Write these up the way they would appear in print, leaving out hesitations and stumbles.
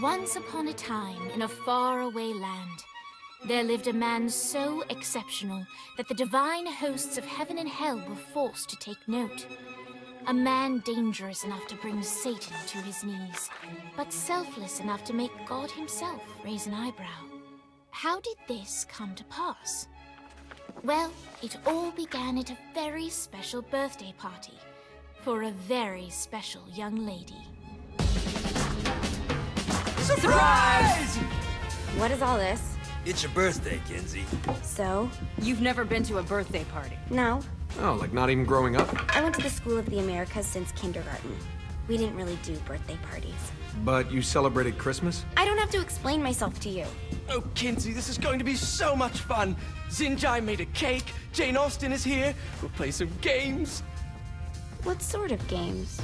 Once upon a time, in a faraway land, there lived a man so exceptional that the divine hosts of heaven and hell were forced to take note. A man dangerous enough to bring Satan to his knees, but selfless enough to make God himself raise an eyebrow. How did this come to pass? Well, it all began at a very special birthday party for a very special young lady. Surprise! What is all this? It's your birthday, Kinsey. So? You've never been to a birthday party? No. Oh, like not even growing up? I went to the School of the Americas since kindergarten. We didn't really do birthday parties. But you celebrated Christmas? I don't have to explain myself to you. Oh, Kinsey, this is going to be so much fun. Zinjai made a cake, Jane Austen is here, we'll play some games. What sort of games?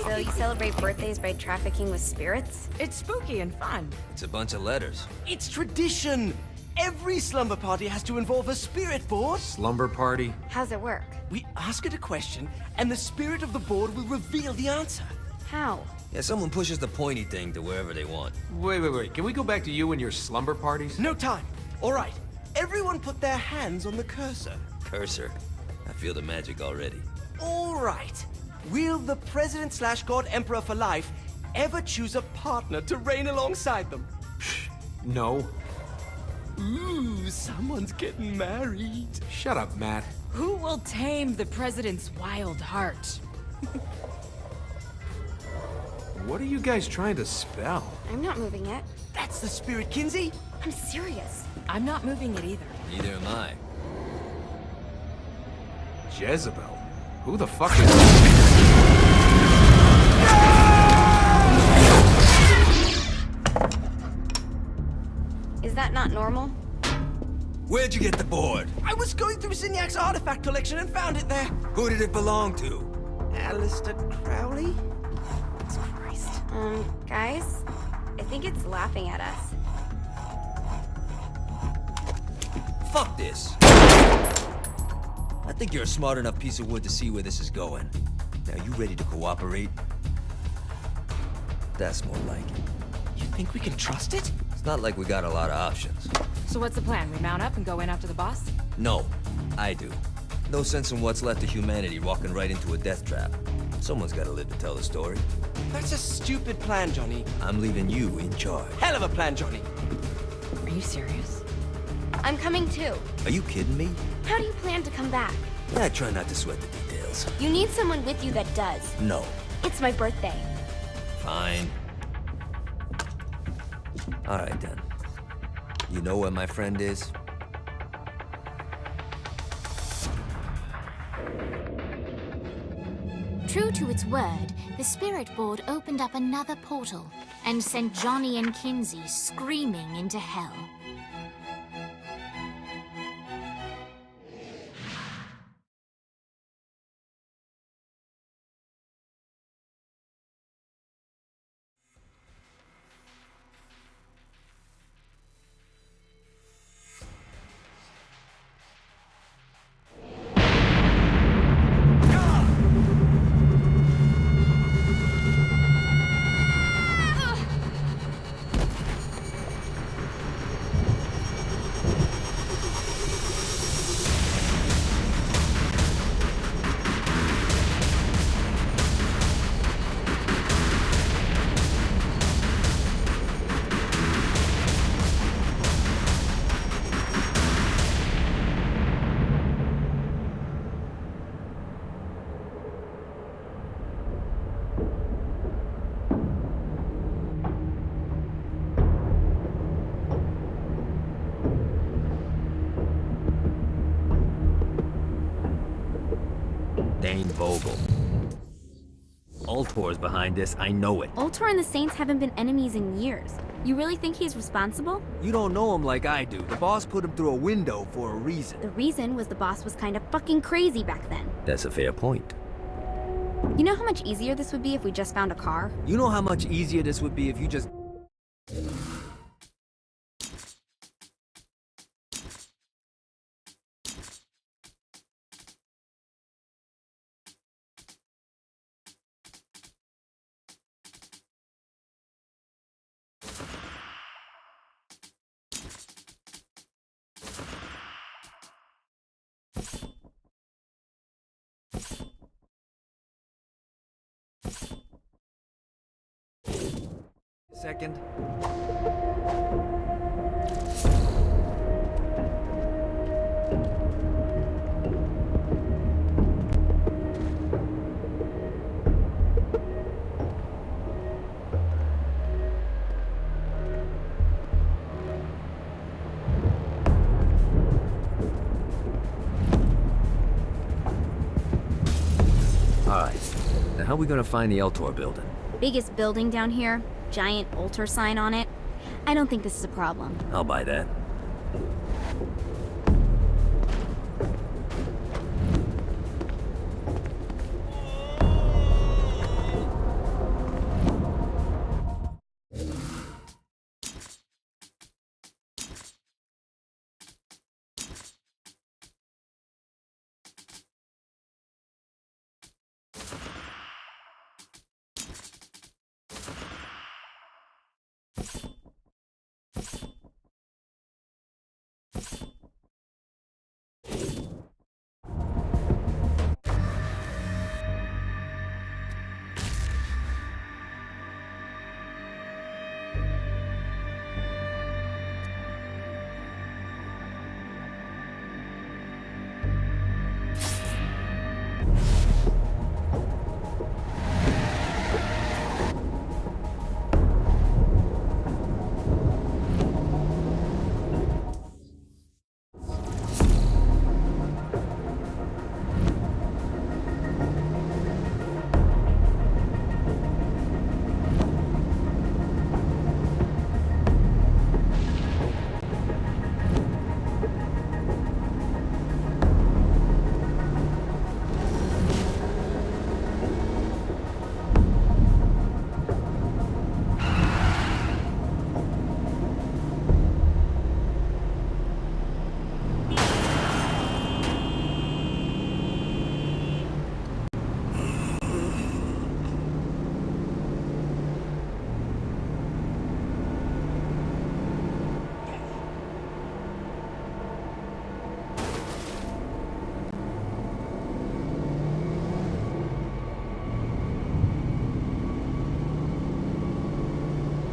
So you celebrate birthdays by trafficking with spirits? It's spooky and fun. It's a bunch of letters. It's tradition. Every slumber party has to involve a spirit board. Slumber party? How's it work? We ask it a question, and the spirit of the board will reveal the answer. How? Yeah, someone pushes the pointy thing to wherever they want. Wait. Can we go back to you and your slumber parties? No time. All right. Everyone put their hands on the cursor. Cursor. I feel the magic already. All right. Will the President/God Emperor for life ever choose a partner to reign alongside them? No. Ooh, someone's getting married. Shut up, Matt. Who will tame the president's wild heart? What are you guys trying to spell? I'm not moving it. That's the spirit, Kinsey. I'm serious. I'm not moving it either. Neither am I. Jezebel? Who the fuck is... Is that not normal? Where'd you get the board? I was going through Signac's artifact collection and found it there. Who did it belong to? Alistair Crowley? Christ. Guys? I think it's laughing at us. Fuck this. I think you're a smart enough piece of wood to see where this is going. Now, you ready to cooperate? That's more like it. You think we can trust it? It's not like we got a lot of options. So what's the plan? We mount up and go in after the boss? No, I do. No sense in what's left of humanity walking right into a death trap. Someone's gotta live to tell the story. That's a stupid plan, Johnny. I'm leaving you in charge. Hell of a plan, Johnny. Are you serious? I'm coming too. Are you kidding me? How do you plan to come back? I try not to sweat the details. You need someone with you that does. No. It's my birthday. Fine. Alright then. You know where my friend is? True to its word, the spirit board opened up another portal and sent Johnny and Kinsey screaming into hell. Vogel. Ultor's behind this, I know it. Ultor and the Saints haven't been enemies in years. You really think he's responsible? You don't know him like I do. The boss put him through a window for a reason. The reason was the boss was kind of fucking crazy back then. That's a fair point. You know how much easier this would be if we just found a car? You know how much easier this would be if you just... Second. Alright, now how are we gonna find the Eltor building? Biggest building down here, giant altar sign on it. I don't think this is a problem. I'll buy that.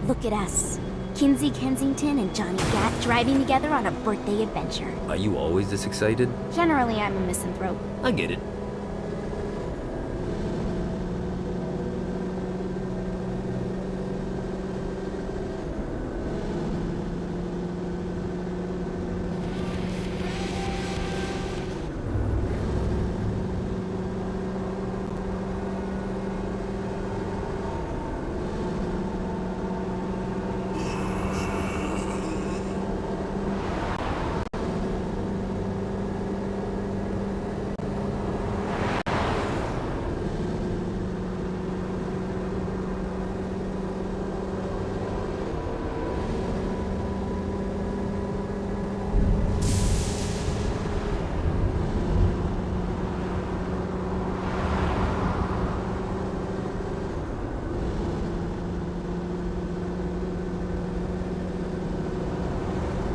Look at us. Kinsey Kensington and Johnny Gat driving together on a birthday adventure. Are you always this excited? Generally, I'm a misanthrope. I get it.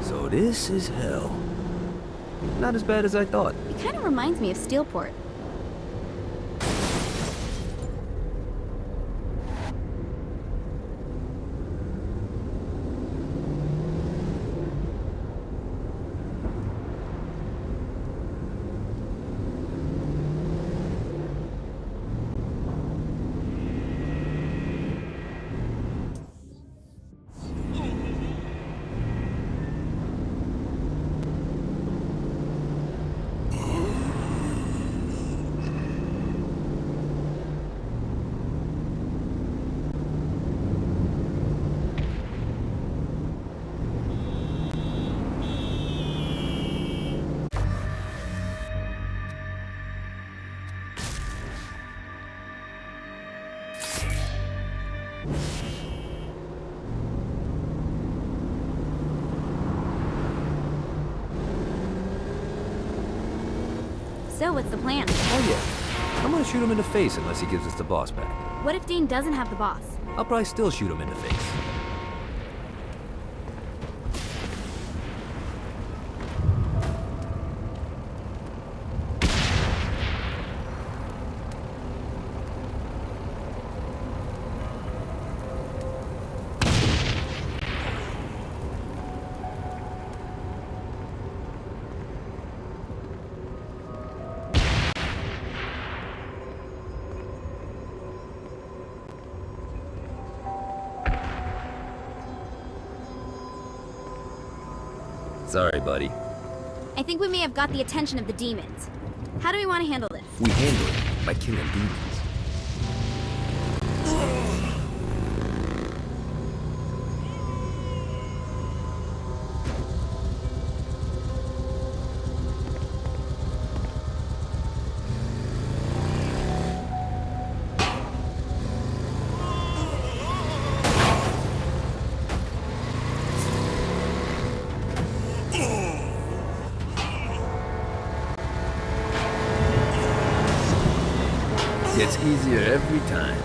So this is hell. Not as bad as I thought. It kind of reminds me of Steelport. So, what's the plan? Oh yeah. I'm gonna shoot him in the face unless he gives us the boss back. What if Dean doesn't have the boss? I'll probably still shoot him in the face. Sorry, buddy. I think we may have got the attention of the demons. How do we want to handle this? We handle it by killing demons. Gets easier every time.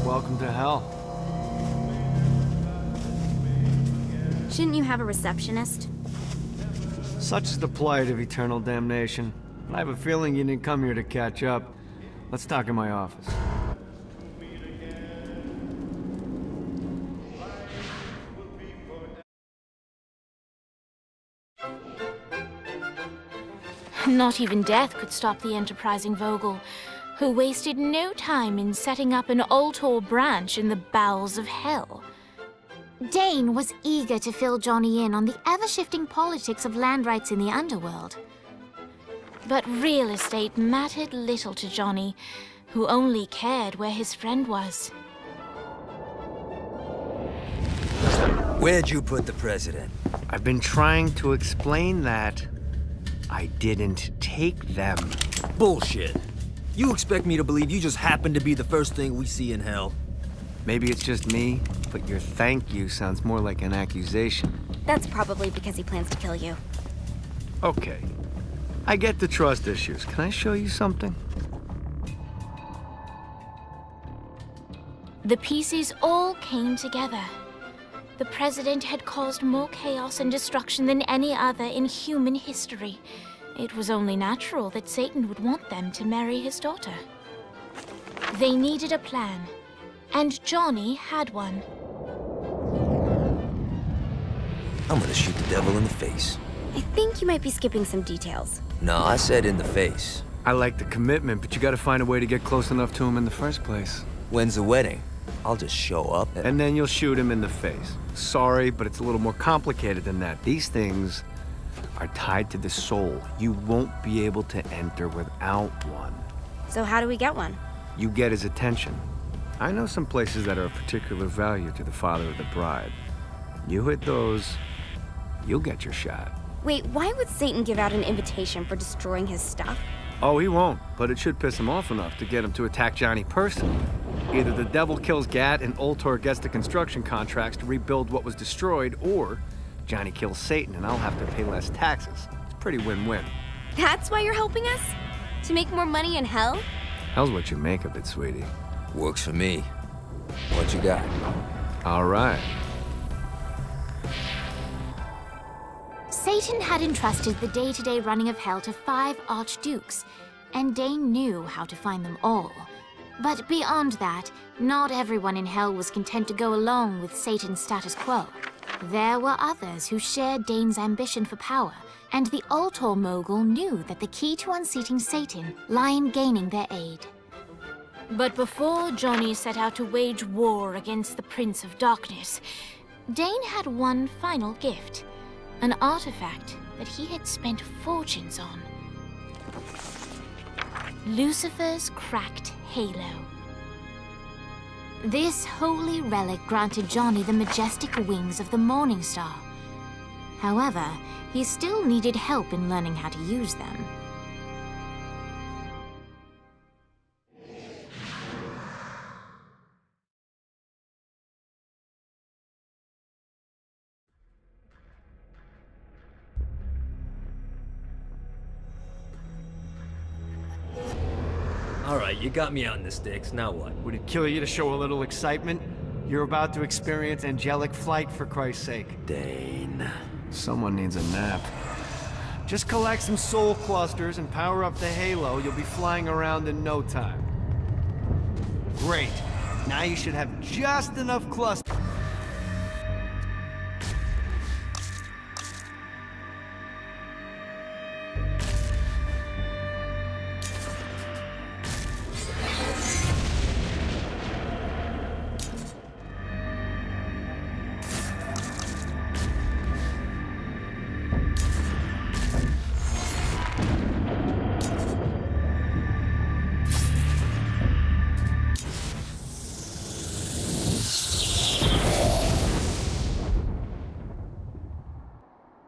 Welcome to hell. Shouldn't you have a receptionist? Such is the plight of eternal damnation. I have a feeling you didn't come here to catch up. Let's talk in my office. Not even death could stop the enterprising Vogel, who wasted no time in setting up an Ultor branch in the bowels of hell. Dane was eager to fill Johnny in on the ever-shifting politics of land rights in the underworld. But real estate mattered little to Johnny, who only cared where his friend was. Where'd you put the president? I've been trying to explain that. I didn't take them. Bullshit. You expect me to believe you just happened to be the first thing we see in hell? Maybe it's just me, but your thank you sounds more like an accusation. That's probably because he plans to kill you. Okay. I get the trust issues. Can I show you something? The pieces all came together. The president had caused more chaos and destruction than any other in human history. It was only natural that Satan would want them to marry his daughter. They needed a plan, and Johnny had one. I'm gonna shoot the devil in the face. I think you might be skipping some details. No, I said in the face. I like the commitment, but you gotta find a way to get close enough to him in the first place. When's the wedding? I'll just show up. And then you'll shoot him in the face. Sorry, but it's a little more complicated than that. These things are tied to the soul. You won't be able to enter without one. So how do we get one? You get his attention. I know some places that are of particular value to the father of the bride. You hit those, you'll get your shot. Wait, why would Satan give out an invitation for destroying his stuff? Oh, he won't, but it should piss him off enough to get him to attack Johnny personally. Either the devil kills Gat and Ultor gets the construction contracts to rebuild what was destroyed, or Johnny kills Satan and I'll have to pay less taxes. It's pretty win-win. That's why you're helping us? To make more money in hell? Hell's what you make of it, sweetie. Works for me. What you got? All right. Satan had entrusted the day-to-day running of hell to 5 archdukes, and Dane knew how to find them all. But beyond that, not everyone in hell was content to go along with Satan's status quo. There were others who shared Dane's ambition for power, and the Ultor mogul knew that the key to unseating Satan lay in gaining their aid. But before Johnny set out to wage war against the Prince of Darkness, Dane had one final gift, an artifact that he had spent fortunes on. Lucifer's cracked halo. This holy relic granted Johnny the majestic wings of the Morning Star. However, he still needed help in learning how to use them. Alright, you got me out in the sticks, now what? Would it kill you to show a little excitement? You're about to experience angelic flight, for Christ's sake. Dane. Someone needs a nap. Just collect some soul clusters and power up the halo. You'll be flying around in no time. Great. Now you should have just enough clusters.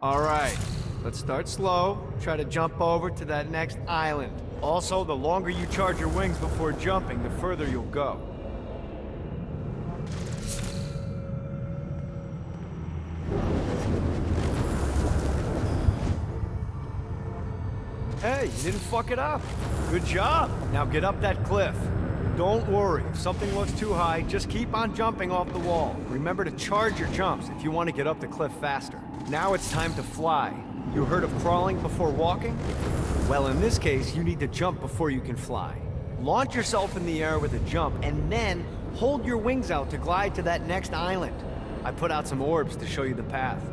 Alright, let's start slow. Try to jump over to that next island. Also, the longer you charge your wings before jumping, the further you'll go. Hey, you didn't fuck it up. Good job. Now get up that cliff. Don't worry, if something looks too high, just keep on jumping off the wall. Remember to charge your jumps if you want to get up the cliff faster. Now it's time to fly. You heard of crawling before walking? Well, in this case, you need to jump before you can fly. Launch yourself in the air with a jump, and then hold your wings out to glide to that next island. I put out some orbs to show you the path.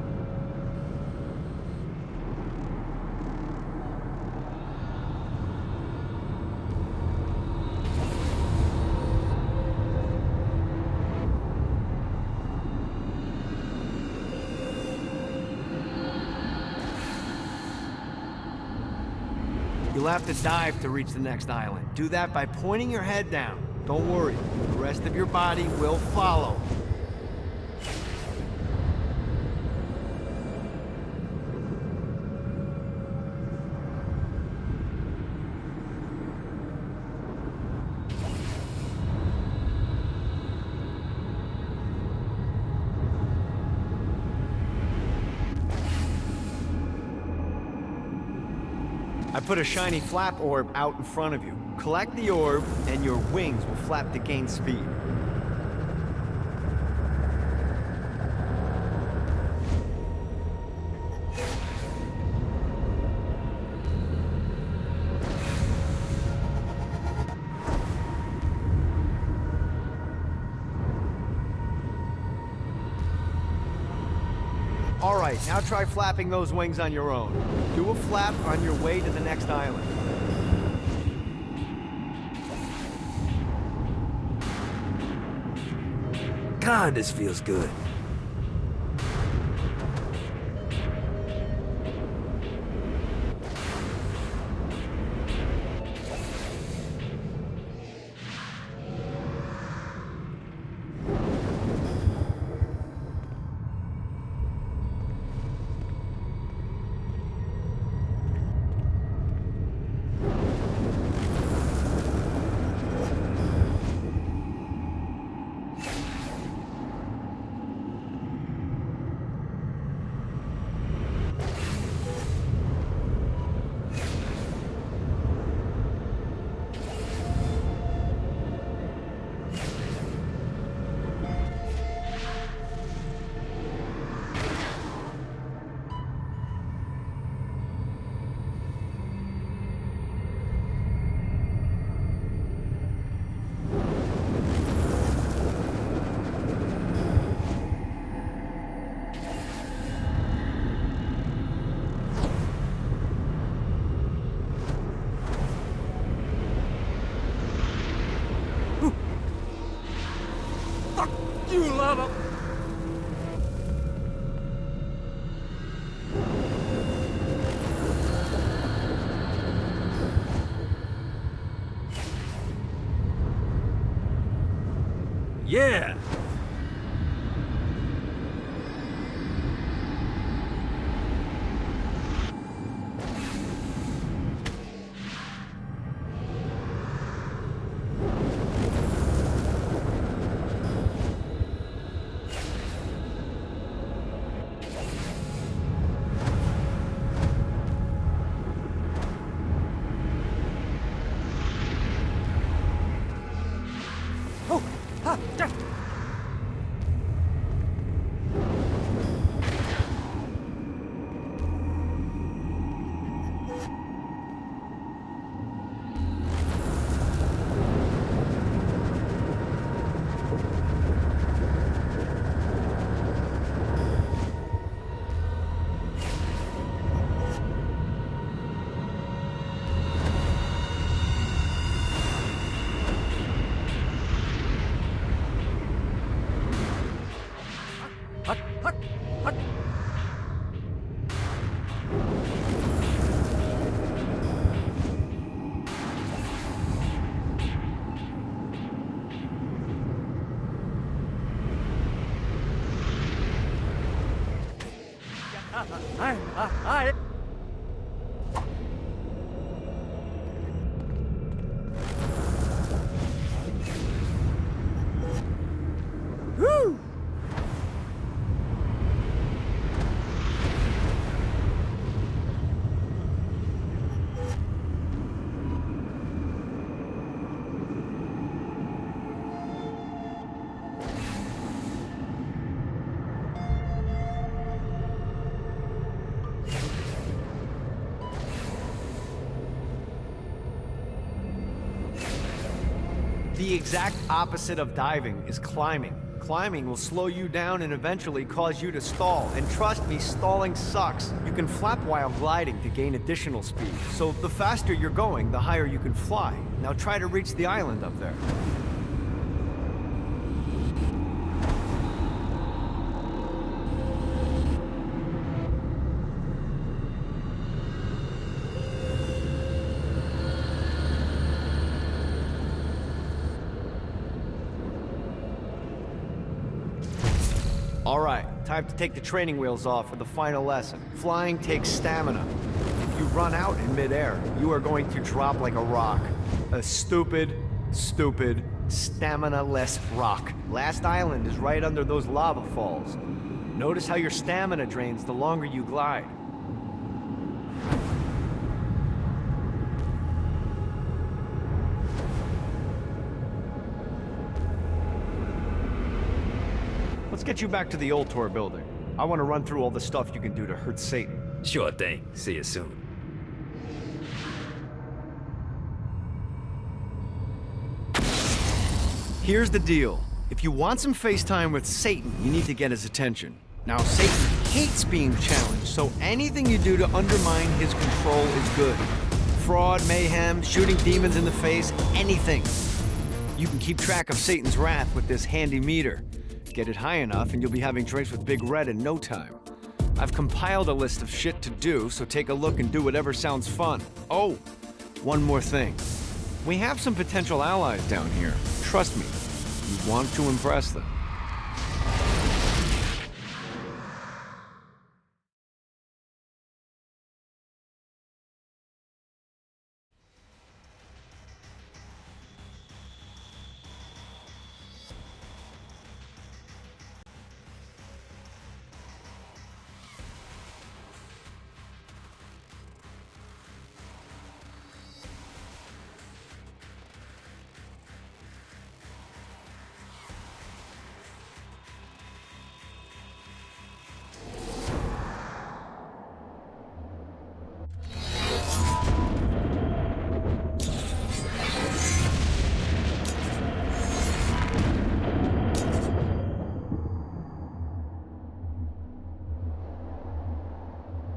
You'll have to dive to reach the next island. Do that by pointing your head down. Don't worry, the rest of your body will follow. I put a shiny flap orb out in front of you. Collect the orb, and your wings will flap to gain speed. All right, now try flapping those wings on your own. Do a flap on your way to the next island. God, this feels good. The exact opposite of diving is climbing. Climbing will slow you down and eventually cause you to stall. And trust me, stalling sucks. You can flap while gliding to gain additional speed. So the faster you're going, the higher you can fly. Now try to reach the island up there. All right, time to take the training wheels off for the final lesson. Flying takes stamina. If you run out in midair, you are going to drop like a rock. A stupid, stamina-less rock. Last island is right under those lava falls. Notice how your stamina drains the longer you glide. Let's get you back to the Ultor building. I want to run through all the stuff you can do to hurt Satan. Sure thing. See you soon. Here's the deal. If you want some FaceTime with Satan, you need to get his attention. Now, Satan hates being challenged, so anything you do to undermine his control is good. Fraud, mayhem, shooting demons in the face, anything. You can keep track of Satan's wrath with this handy meter. Get it high enough and you'll be having drinks with Big Red in no time. I've compiled a list of shit to do, so take a look and do whatever sounds fun. Oh, one more thing. We have some potential allies down here. Trust me, you want to impress them.